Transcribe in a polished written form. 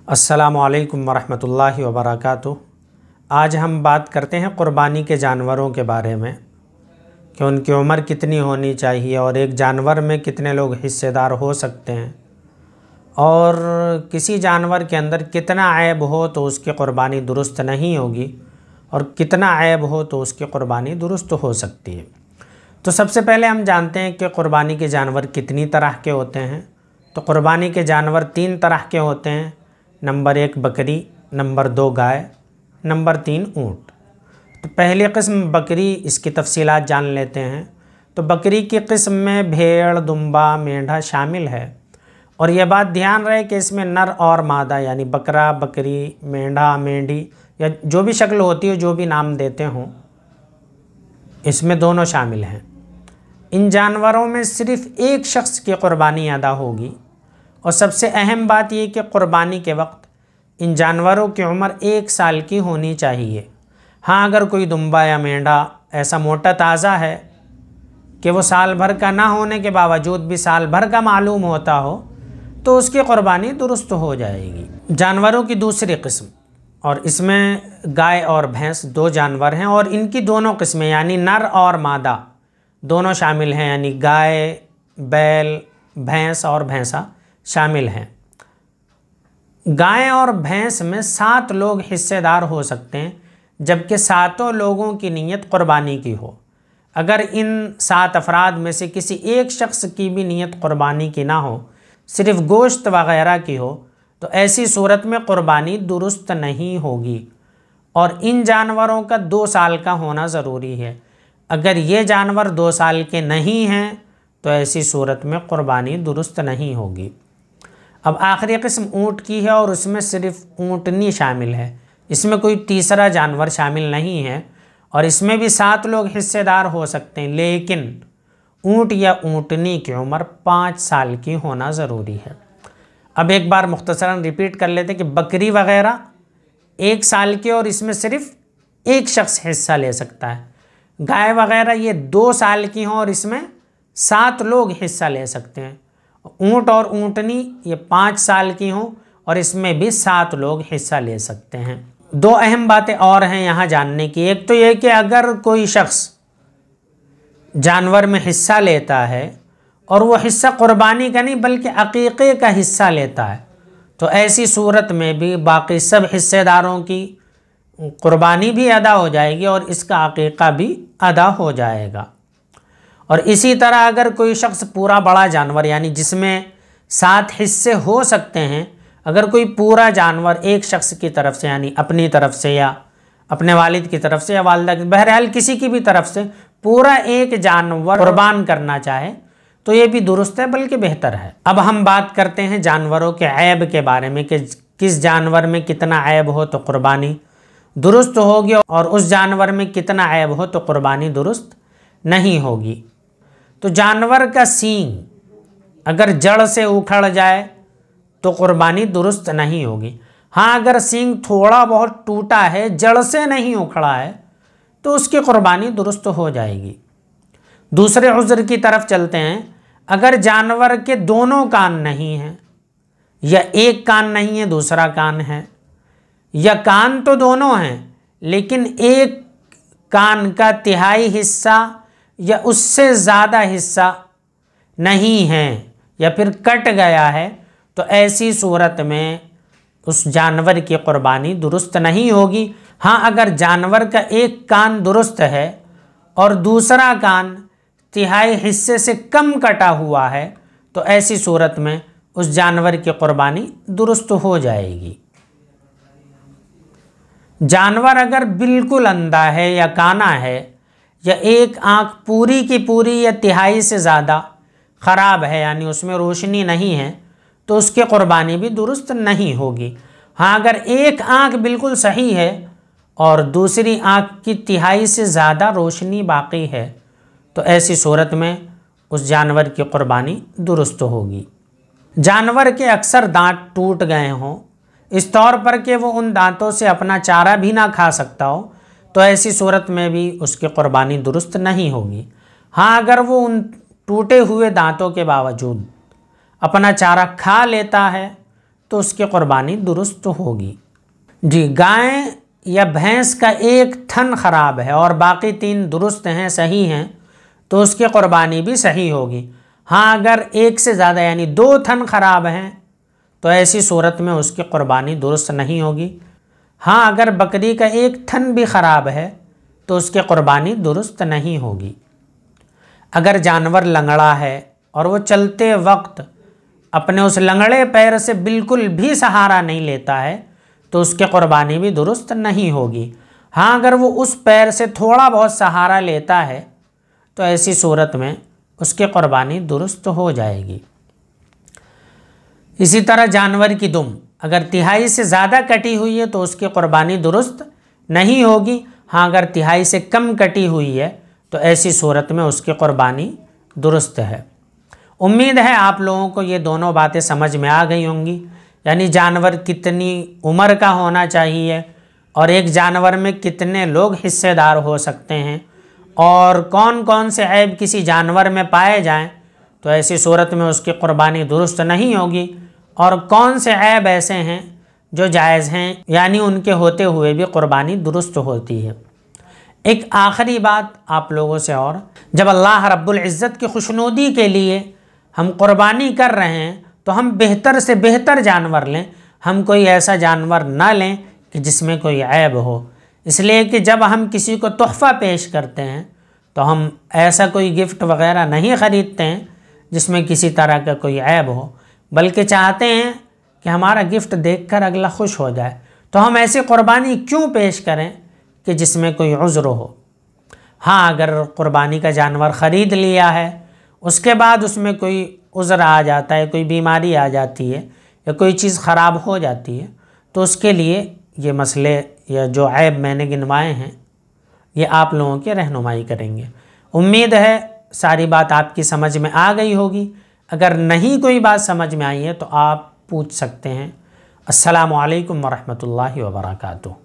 अस्सलामुअलैकुम वरहमतुल्लाहि वबरकातुहू। आज हम बात करते हैं क़ुरबानी के जानवरों के बारे में कि उनकी उम्र कितनी होनी चाहिए और एक जानवर में कितने लोग हिस्सेदार हो सकते हैं और किसी जानवर के अंदर कितना ऐब हो तो उसकी क़ुरबानी दुरुस्त नहीं होगी और कितना ऐब हो तो उसकी क़ुरबानी दुरुस्त हो सकती है। तो सबसे पहले हम जानते हैं कि क़ुरबानी के जानवर कितनी तरह के होते हैं। तो क़ुरबानी के जानवर 3 तरह के होते हैं। नंबर 1 बकरी, नंबर 2 गाय, नंबर 3 ऊँट। तो पहली किस्म बकरी, इसकी तफसीलात जान लेते हैं। तो बकरी की किस्म में भेड़, दुम्बा, मेंढा शामिल है और यह बात ध्यान रहे कि इसमें नर और मादा यानी बकरा, बकरी, मेंढा, मेंढी या जो भी शक्ल होती है, जो भी नाम देते हों, इसमें दोनों शामिल हैं। इन जानवरों में सिर्फ़ एक शख्स की क़ुरबानी अदा होगी और सबसे अहम बात यह कि क़ुरबानी के वक्त इन जानवरों की उम्र 1 साल की होनी चाहिए। हाँ, अगर कोई दुम्बा या मेंढा ऐसा मोटा ताज़ा है कि वो साल भर का ना होने के बावजूद भी साल भर का मालूम होता हो तो उसकी क़ुरबानी दुरुस्त हो जाएगी। जानवरों की दूसरी किस्म, और इसमें गाय और भैंस 2 जानवर हैं और इनकी दोनों किस्में यानी नर और मादा दोनों शामिल हैं, यानी गाय, बैल, भैंस और भैंसा शामिल हैं। गाय और भैंस में 7 लोग हिस्सेदार हो सकते हैं, जबकि 7 लोगों की नीयत क़ुरबानी की हो। अगर इन 7 अफराद में से किसी एक शख्स की भी नीयत क़ुरबानी की ना हो, सिर्फ़ गोश्त वग़ैरह की हो, तो ऐसी सूरत में क़ुरबानी दुरुस्त नहीं होगी और इन जानवरों का 2 साल का होना ज़रूरी है। अगर ये जानवर 2 साल के नहीं हैं तो ऐसी सूरत में क़ुरबानी दुरुस्त नहीं होगी। अब आखिरी किस्म ऊँट की है और उसमें सिर्फ ऊँटनी शामिल है। इसमें कोई तीसरा जानवर शामिल नहीं है और इसमें भी 7 लोग हिस्सेदार हो सकते हैं, लेकिन ऊँट या ऊँटनी की उम्र 5 साल की होना ज़रूरी है। अब एक बार मुख्तसरन रिपीट कर लेते हैं कि बकरी वग़ैरह 1 साल की और इसमें सिर्फ एक शख्स हिस्सा ले सकता है। गाय वग़ैरह ये 2 साल की हों और इसमें 7 लोग हिस्सा ले सकते हैं। ऊँट और ऊँटनी ये 5 साल की हों और इसमें भी 7 लोग हिस्सा ले सकते हैं। 2 अहम बातें और हैं यहाँ जानने की। एक तो ये कि अगर कोई शख्स जानवर में हिस्सा लेता है और वो हिस्सा क़ुरबानी का नहीं बल्कि अक़ीक़े का हिस्सा लेता है, तो ऐसी सूरत में भी बाकी सब हिस्सेदारों की क़ुरबानी भी अदा हो जाएगी और इसका अक़ीक़ा भी अदा हो जाएगा। और इसी तरह अगर कोई शख्स पूरा बड़ा जानवर यानी जिसमें 7 हिस्से हो सकते हैं, अगर कोई पूरा जानवर एक शख्स की तरफ से यानी अपनी तरफ से या अपने वालिद की तरफ से या वालिदा की, बहरहाल किसी की भी तरफ से पूरा एक जानवर कुर्बान करना चाहे तो ये भी दुरुस्त है बल्कि बेहतर है। अब हम बात करते हैं जानवरों के ऐब के बारे में कि किस जानवर में कितना ऐब हो तो क़ुरबानी दुरुस्त होगी और उस जानवर में कितना ऐब हो तो क़ुरबानी दुरुस्त नहीं होगी। तो जानवर का सींग अगर जड़ से उखड़ जाए तो क़ुरबानी दुरुस्त नहीं होगी। हाँ, अगर सींग थोड़ा बहुत टूटा है, जड़ से नहीं उखड़ा है, तो उसकी क़ुरबानी दुरुस्त हो जाएगी। दूसरे उज़्र की तरफ चलते हैं। अगर जानवर के दोनों कान नहीं हैं या एक कान नहीं है दूसरा कान है, या कान तो दोनों हैं लेकिन एक कान का तिहाई हिस्सा या उससे ज़्यादा हिस्सा नहीं है या फिर कट गया है, तो ऐसी सूरत में उस जानवर की क़ुरबानी दुरुस्त नहीं होगी। हाँ, अगर जानवर का एक कान दुरुस्त है और दूसरा कान तिहाई हिस्से से कम कटा हुआ है, तो ऐसी सूरत में उस जानवर की क़ुरबानी दुरुस्त हो जाएगी। जानवर अगर बिल्कुल अंधा है या काना है या एक आँख पूरी की पूरी या तिहाई से ज़्यादा ख़राब है यानी उसमें रोशनी नहीं है, तो उसकी क़ुरबानी भी दुरुस्त नहीं होगी। हाँ, अगर एक आँख बिल्कुल सही है और दूसरी आँख की तिहाई से ज़्यादा रोशनी बाकी है, तो ऐसी सूरत में उस जानवर की क़ुरबानी दुरुस्त होगी। जानवर के अक्सर दांत टूट गए हों, इस तौर पर कि वो उन दांतों से अपना चारा भी ना खा सकता हो, तो ऐसी सूरत में भी उसकी क़ुरबानी दुरुस्त नहीं होगी। हाँ, अगर वो उन टूटे हुए दांतों के बावजूद अपना चारा खा लेता है तो उसकी क़ुरबानी दुरुस्त होगी। जी, गाय या भैंस का एक थन ख़राब है और बाकी 3 दुरुस्त हैं, सही हैं, तो उसकी क़ुरबानी भी सही होगी। हाँ, अगर एक से ज़्यादा यानी 2 थन ख़राब हैं तो ऐसी सूरत में उसकी क़ुरबानी दुरुस्त नहीं होगी। हाँ, अगर बकरी का एक थन भी ख़राब है तो उसकी क़ुरबानी दुरुस्त नहीं होगी। अगर जानवर लंगड़ा है और वो चलते वक्त अपने उस लंगड़े पैर से बिल्कुल भी सहारा नहीं लेता है तो उसकी क़ुरबानी भी दुरुस्त नहीं होगी। हाँ, अगर वो उस पैर से थोड़ा बहुत सहारा लेता है तो ऐसी सूरत में उसकी क़ुरबानी दुरुस्त हो जाएगी। इसी तरह जानवर की दुम अगर तिहाई से ज़्यादा कटी हुई है तो उसकी क़ुरबानी दुरुस्त नहीं होगी। हाँ, अगर तिहाई से कम कटी हुई है तो ऐसी सूरत में उसकी क़ुरबानी दुरुस्त है। उम्मीद है आप लोगों को ये दोनों बातें समझ में आ गई होंगी, यानी जानवर कितनी उम्र का होना चाहिए और एक जानवर में कितने लोग हिस्सेदार हो सकते हैं और कौन कौन से ऐब किसी जानवर में पाए जाएं तो ऐसी सूरत में उसकी क़ुरबानी दुरुस्त नहीं होगी, और कौन से ऐब ऐसे हैं जो जायज़ हैं यानी उनके होते हुए भी क़ुरबानी दुरुस्त होती है। एक आखिरी बात आप लोगों से, और जब अल्लाह रब्बुल इज़्ज़त की खुशनुदी के लिए हम क़ुरबानी कर रहे हैं तो हम बेहतर से बेहतर जानवर लें, हम कोई ऐसा जानवर ना लें कि जिसमें कोई ऐब हो। इसलिए कि जब हम किसी को तोहफ़ा पेश करते हैं तो हम ऐसा कोई गिफ्ट वगैरह नहीं ख़रीदते हैं जिसमें किसी तरह का कोई ऐब हो, बल्कि चाहते हैं कि हमारा गिफ्ट देखकर अगला खुश हो जाए। तो हम ऐसी क़ुरबानी क्यों पेश करें कि जिसमें कोई उज़्र हो। हाँ, अगर क़ुरबानी का जानवर ख़रीद लिया है, उसके बाद उसमें कोई उज़्र आ जाता है, कोई बीमारी आ जाती है या कोई चीज़ ख़राब हो जाती है, तो उसके लिए ये मसले या जो ऐब मैंने गिनवाए हैं ये आप लोगों की रहनुमाई करेंगे। उम्मीद है सारी बात आपकी समझ में आ गई होगी। अगर नहीं कोई बात समझ में आई है तो आप पूछ सकते हैं। अस्सलामु अलैकुम वरहमतुल्लाहि वबरकातुहू।